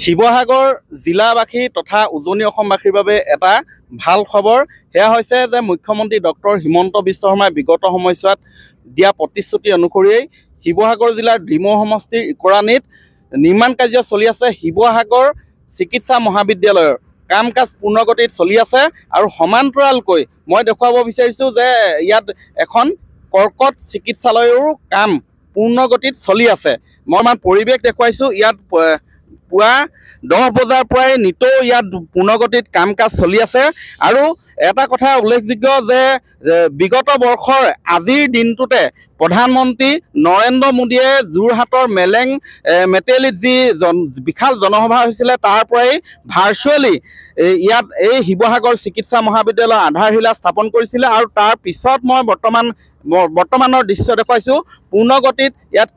শিৱসাগৰ জিলাবাসী তথা উজনি অসমবাসীৰ বাবে এটা ভাল খবৰ সেয়া হৈছে যে মুখ্যমন্ত্ৰী ডক্টৰ হিমন্ত বিশ্ব শৰ্মাই বিগত সময়ছোৱাত দিয়া প্ৰতিশ্ৰুতি অনুসৰি শিৱসাগৰ জিলাৰ ডিমৌ সমষ্টিৰ ইকৰাণীত নিৰ্মাণ কাৰ্য চলি আছে। শিৱসাগৰ চিকিৎসা মহাবিদ্যালয়ৰ কাম কাজ পূৰ্ণগতিত চলি আছে আৰু সমান্তৰালকৈ মই দেখুৱাব বিচাৰিছোঁ যে ইয়াত এখন কৰ্কট চিকিৎসালয়ৰো কাম পূৰ্ণগতিত চলি আছে। মই পৰিৱেশ দেখুৱাইছোঁ। ইয়াত পুৱা 10 বজাৰ পৰাই নিতৌ ইয়াত পূৰ্ণগতিত কাম কাজ চলি আছে। আৰু এটা কথা উল্লেখযোগ্য যে বিগত বৰ্ষৰ আজিৰ দিনটোতে প্ৰধানমন্ত্ৰী নৰেন্দ্ৰ মোদীয়ে যোৰহাটৰ মেটেলিত যি বিশাল জনসভা হৈছিলে তাৰ পৰাই ভাৰ্চুৱেলি ইয়াত এই শিৱসাগৰ চিকিৎসা মহাবিদ্যালয়ৰ আধাৰশিলা স্থাপন কৰিছিলে। আৰু তাৰ পিছত মই বৰ্তমানৰ দৃশ্য দেখুৱাইছোঁ। পূৰ্ণগতিত ইয়াত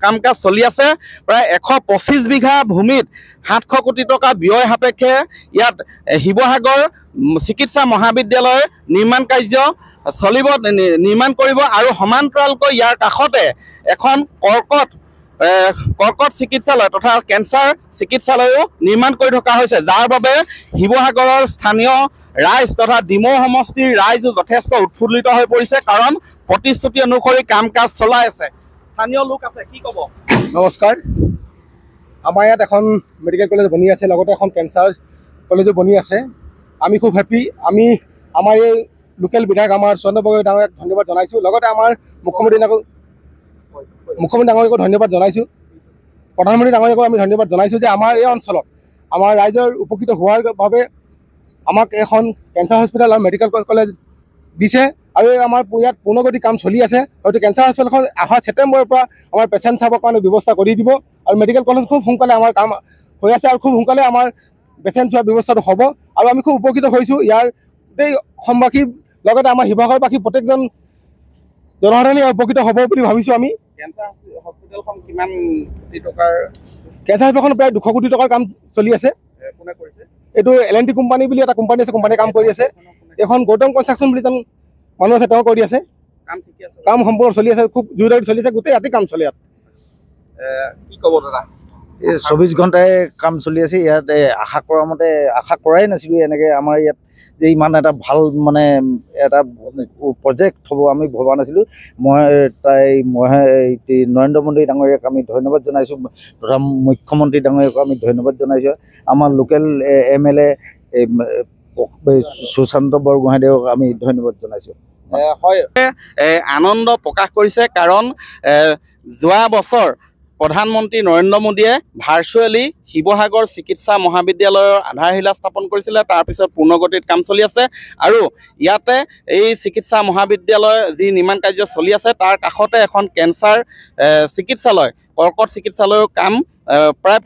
কাম কাজ চলি আছে। প্ৰায় 125 বিঘা ভূমিত 700 কোটি টকা ব্যয় সাপেক্ষে ইয়াত শিৱসাগৰ চিকিৎসা মহাবিদ্যালয়ৰ নিৰ্মাণ কাৰ্য নিৰ্মাণ কৰিব। আৰু সমান্তৰালকৈ ইয়াৰ কাষতে এখন কৰ্কট চিকিৎসালয় তথা কেঞ্চাৰ চিকিৎসালয়ো নিৰ্মাণ কৰি থকা হৈছে, যাৰ বাবে শিৱসাগৰৰ স্থানীয় ৰাইজ তথা ডিমৌ সমষ্টিৰ ৰাইজো যথেষ্ট উৎফুল্লিত হৈ পৰিছে, কাৰণ প্ৰতিশ্ৰুতি অনুসৰি কাম কাজ চলাই আছে। স্থানীয় লোক আছে, কি ক'ব? নমস্কাৰ। আমাৰ ইয়াত এখন মেডিকেল কলেজ বনি আছে, লগতে এখন কেঞ্চাৰ কলেজো বনি আছে। আমি খুব হেপ্পী। আমি আমাৰ এই লোকেল বিধায়ক আমাৰ সুৰেন্দ্ৰ গগৈ ডাঙৰীয়াক ধন্যবাদ জনাইছোঁ। লগতে আমাৰ মুখ্যমন্ত্ৰী ডাঙৰীয়াকো ধন্যবাদ জনাইছোঁ। প্ৰধানমন্ত্ৰী ডাঙৰীয়াকো আমি ধন্যবাদ জনাইছোঁ যে আমাৰ এই অঞ্চলত আমাৰ ৰাইজৰ উপকৃত হোৱাৰ বাবে আমাক এখন কেঞ্চাৰ হস্পিটেল আৰু মেডিকেল কলেজ দিছে। আৰু আমাৰ ইয়াত পূৰ্ণগতি কাম চলি আছে। হয়তো কেঞ্চাৰ হস্পিটেলখন অহা ছেপ্টেম্বৰৰ পৰা আমাৰ পেচেণ্ট চাবৰ কাৰণে ব্যৱস্থা কৰি দিব। আৰু মেডিকেল কলেজ খুব সোনকালে আমাৰ কাম হৈ আছে আৰু খুব সোনকালে আমাৰ পেচেণ্ট চোৱাৰ ব্যৱস্থাটো হ'ব। আৰু আমি খুব উপকৃত হৈছোঁ ইয়াৰ গোটেই অসমবাসী, লগতে আমাৰ শিৱসাগৰবাসী প্ৰত্যেকজন জনসাধাৰণে উপকৃত হ'ব বুলি ভাবিছোঁ আমি। কেঞ্চাৰ হস্পিটেলখন কিমান কোটি টকাৰ? কেঞ্চাৰ হস্পিটেলখন প্ৰায় 200 কোটি টকাৰ কাম চলি আছে। কোনে কৰিছে? এইটো L&T কোম্পানী বুলি এটা কোম্পানী আছে, কোম্পানীয়ে কাম কৰি আছে। এখন গৌতম কনষ্ট্ৰাকশ্যন বুলি এজন মানুহ আছে, তেওঁ কৰি আছে। কাম সম্পূৰ্ণ চলি আছে, খুব জোৰদাৰি চলি আছে। গোটেই ৰাতি কাম চলে ইয়াত। কি ক'ব দাদা? 24 ঘণ্টাই কাম চলি আছে ইয়াত। আশা কৰাই নাছিলোঁ এনেকৈ আমাৰ ইয়াত যে ইমান এটা ভাল এটা প্ৰজেক্ট হ'ব আমি ভবা নাছিলোঁ। মই নৰেন্দ্ৰ মোদী ডাঙৰীয়াক আমি ধন্যবাদ জনাইছোঁ, তথা মুখ্যমন্ত্ৰী ডাঙৰীয়াকো আমি ধন্যবাদ জনাইছোঁ। আমাৰ লোকেল MLA সুশান্ত বৰগোহাঁইদেৱক আমি ধন্যবাদ জনাইছোঁ। হয়, আনন্দ প্ৰকাশ কৰিছে, কাৰণ যোৱা বছৰ প্ৰধানমন্ত্ৰী নৰেন্দ্ৰ মোদীয়ে ভাৰ্চুৱেলি শিৱসাগৰ চিকিৎসা মহাবিদ্যালয়ৰ আধাৰশিলা স্থাপন কৰিছিলে। তাৰপিছত পূৰ্ণগতিত কাম চলি আছে। আৰু ইয়াতে এই চিকিৎসা মহাবিদ্যালয়ৰ যি নিৰ্মাণ কাৰ্য চলি আছে তাৰ কাষতে এখন কেঞ্চাৰ চিকিৎসালয়, কৰ্কট চিকিৎসালয়ৰ কাম প্ৰায়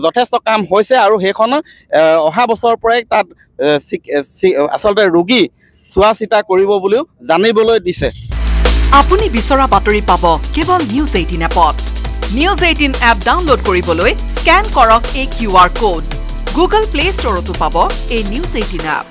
যথেষ্ট কাম হৈছে। আৰু সেইখন অহা বছৰৰ পৰাই তাত আচলতে ৰোগী চোৱা চিতা কৰিব বুলিও জানিবলৈ দিছে। আপুনি বিচৰা বাতৰি পাব কেৱল নিউজ 18 এপত। নিউজ 18 এপ ডাউনলোড কৰিবলৈ স্কেন কৰক এই QR কোড। গুগল প্লে ষ্টৰতো পাব এই নিউজ 18 এপ।